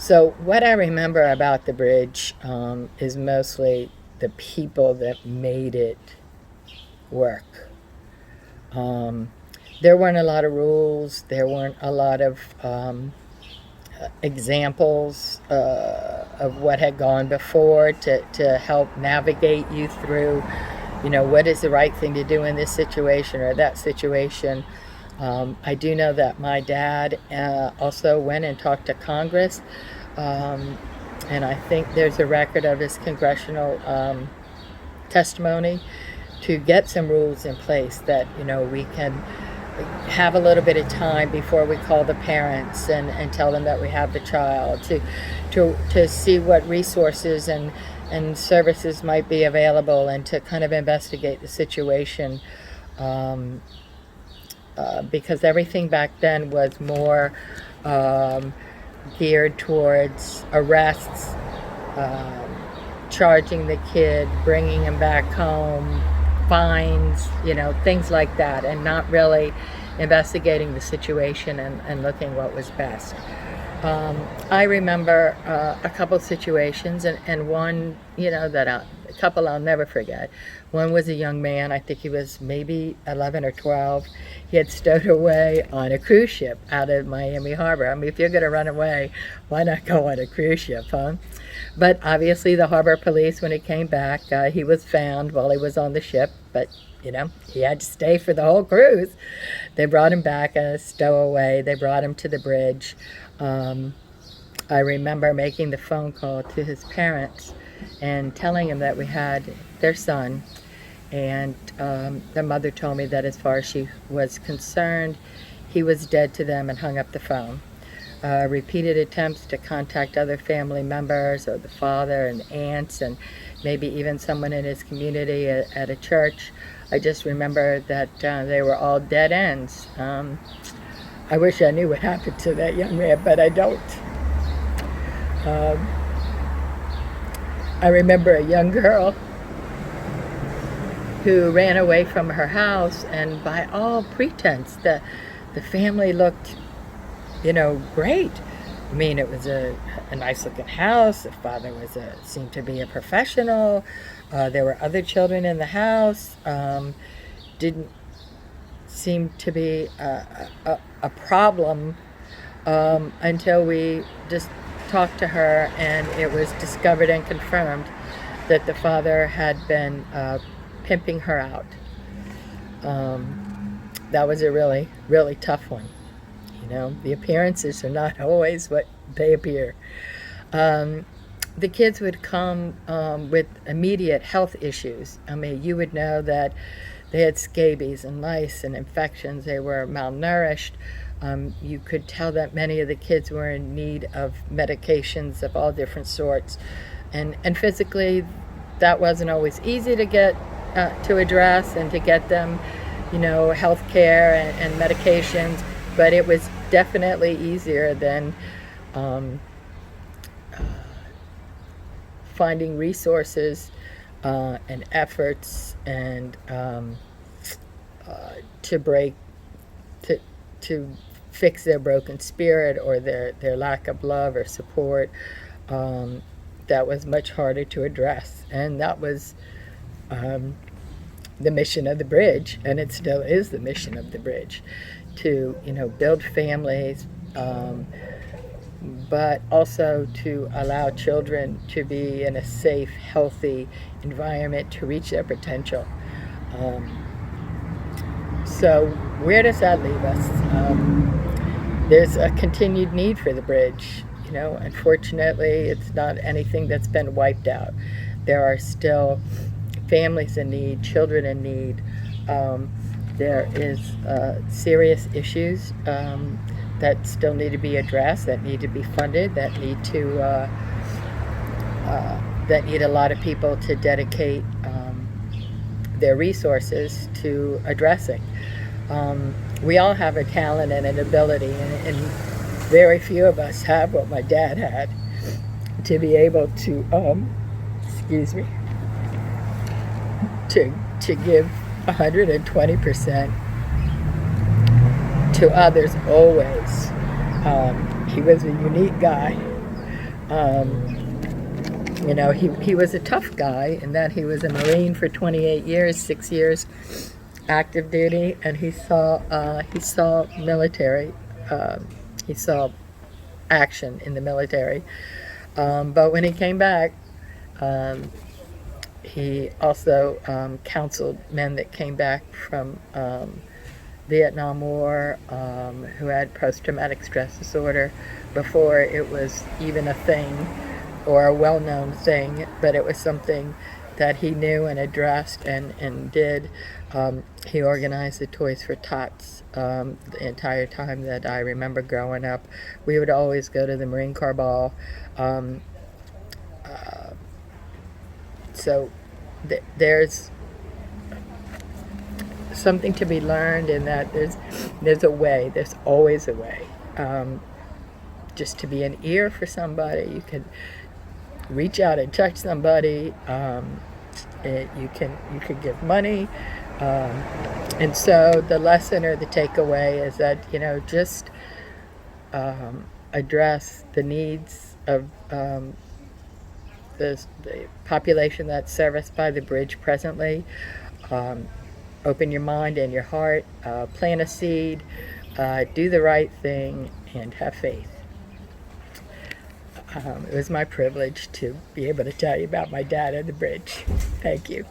So what I remember about the bridge is mostly the people that made it work. Um, there weren't a lot of rules. There weren't a lot of examples of what had gone before to help navigate you through, what is the right thing to do in this situation or that situation. I do know that my dad also went and talked to Congress, um, and I think there's a record of his congressional testimony to get some rules in place that we can have a little bit of time before we call the parents and tell them that we have the child to see what resources and services might be available and to kind of investigate the situation, um, because everything back then was more um, geared towards arrests, um, charging the kid, bringing him back home, fines, things like that, and not really investigating the situation and looking what was best. I remember a couple situations, and one, a couple I'll never forget. One was a young man, I think he was maybe 11 or 12. He had stowed away on a cruise ship out of Miami Harbor. I mean, if you're going to run away, why not go on a cruise ship, huh? But obviously, the harbor police, when he came back, he was found while he was on the ship, but he had to stay for the whole cruise. They brought him back a stowaway. They brought him to the bridge. Um, I remember making the phone call to his parents and telling him that we had their son. And the mother told me that as far as she was concerned, he was dead to them, and hung up the phone. Repeated attempts to contact other family members or the father and aunts and maybe even someone in his community at a church. I just remember that they were all dead ends. I wish I knew what happened to that young man, but I don't. Um, I remember a young girl who ran away from her house, and by all pretense, the family looked, great. I mean, it was a nice looking house. The father seemed to be a professional. There were other children in the house. Didn't seem to be a problem until we just talked to her, and it was discovered and confirmed that the father had been pimping her out. That was a really, really tough one. The appearances are not always what they appear. The kids would come with immediate health issues. I mean, you would know that they had scabies and lice and infections. They were malnourished. You could tell that many of the kids were in need of medications of all different sorts. And physically, that wasn't always easy to get to address and to get them, health care and medications. But it was definitely easier than finding resources and efforts and to break to fix their broken spirit or their lack of love or support. That was much harder to address, and that was the mission of the bridge, and it still is the mission of the bridge, to build families, but also to allow children to be in a safe, healthy environment to reach their potential. So where does that leave us? There's a continued need for the bridge. Unfortunately, it's not anything that's been wiped out. There are still families in need, children in need. There is serious issues that still need to be addressed, that need to be funded, that need a lot of people to dedicate their resources to addressing. We all have a talent and an ability, and very few of us have what my dad had, to be able to, to give 120% to others always. He was a unique guy. You know, he was a tough guy in that he was a Marine for 28 years, 6 years active duty, and he saw military, he saw action in the military. But when he came back, he also counseled men that came back from Vietnam War who had post-traumatic stress disorder before it was even a thing or a well-known thing, but it was something that he knew and addressed and did. He organized the Toys for Tots the entire time that I remember growing up. We would always go to the Marine Corps Ball. So there's something to be learned in that there's a way, there's always a way. Just to be an ear for somebody, you can reach out and touch somebody. You can give money, and so the lesson or the takeaway is that, you know, just address the needs of the population that's serviced by the bridge presently. Open your mind and your heart, plant a seed, do the right thing, and have faith. It was my privilege to be able to tell you about my dad at the bridge. Thank you.